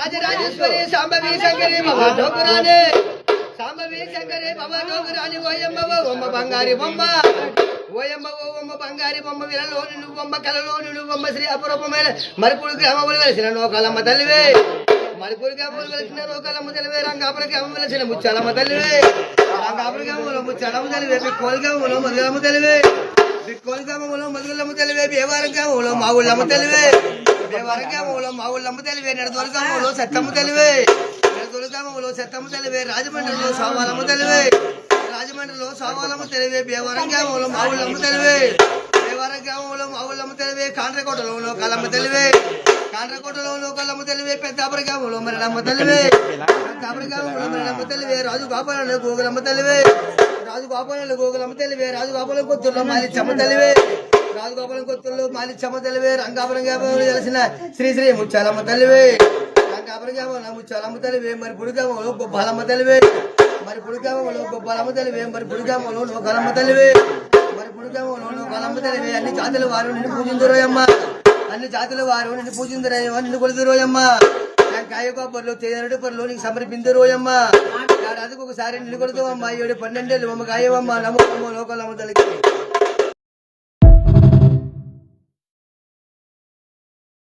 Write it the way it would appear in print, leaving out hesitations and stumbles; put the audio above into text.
రాజరాజేశ్వరి సాంబవి శంకరి బాబా డోకురాని సాంబవి శంకరి బాబా డోకురాని ఓయమ్మ ఓమ్మ బంగారి బొమ్మ ఓయమ్మ ఓమ్మ బంగారి బొమ్మ విరలోని నువ్వమ్మ కలలోని నువ్వమ్మ శ్రీ అపురూపమైన మరిపూడి గ్రామములు వెలిసిన నోకాలమ్మ తల్లివే మరిపూడి గ్రామములు వెలిసిన నోకాలమ్మ తల్లివే రంగాపుర గ్రామం వెలిసిన ముచ్చాలమ్మ తల్లివే రంగాపుర గ్రామంలో ముచ్చాలమ్మ తల్లివే బిక్కోలి గ్రామంలో మధురమ్మ తల్లివే బిక్కోలి గ్రామంలో మధురమ్మ తల్లివే బేవారం గ్రామంలో మా ఊళ్ళమ్మ తల్లివే బేవారం గ్రామంలో మా ఊళ్ళమ్మ తల్లివే నెడదోలి గ్రామంలో సత్తమ్మ తల్లివే నెడదోలి గ్రామంలో సత్తమ్మ తల్లివే రాజమండ్రిలో సోమాలమ్మ తల్లివే రాజమండ్రిలో సోమాలమ్మ తల్లివే బేవారం గ్రామంలో మా ఊళ్ళమ్మ తల్లివే బేవారం గ్రామంలో మా ఊళ్ళమ్మ తల్లివే కాండ్రకోటలో కలమ్మ తల్లివే కాండ్రకోటలో కలమ్మ తల్లివే పెద్దాపుర గ్రామంలో మరిడమ్మ తల్లివే పెద్దాపుర గ్రామంలో మరిడమ్మ తల్లివే రాజు గోపాలలో గోగులమ్మ తల్లివే రాజు గోపాలలో గోగులమ్మ తల్లివే రాజు గోపాలం కొత్తూరులో మాలిచ్చమ్మ తల్లివే రాజు గోపాలం కొత్తూరులో మాలిచ్చమ్మ తల్లివే రంగాపురం గ్రామంలో తెలిసిన శ్రీ శ్రీ ముచ్చాలమ్మ తల్లివే రంగాపురం గ్రామంలో ముచ్చాలమ్మ తల్లివే మరి పుడి గ్రామంలో గొప్పాలమ్మ తల్లివే మరి పుడి గ్రామంలో గొప్పాలమ్మ తల్లివే మరి పుడి గ్రామంలో నోకాలమ్మ తల్లివే మరి పుడి గ్రామంలో నోకాలమ్మ తల్లివే అన్ని జాతుల వారు నిన్ను పూజిందురోయమ్మ అన్ని జాతుల వారు నిన్ను పూజిందురోయమ్మ నిన్ను కొలుదురోయమ్మ కాయ కొబ్బరిలో తేనెడు పరులు నీకు సమర్పిందురోయమ్మ ఏడాదికి ఒకసారి నిన్ను కొడుతావమ్మ 7 12 ఏళ్ళు కాయవమ్మ నమ్మకమ్మ లోకలమ్మ తల్లికి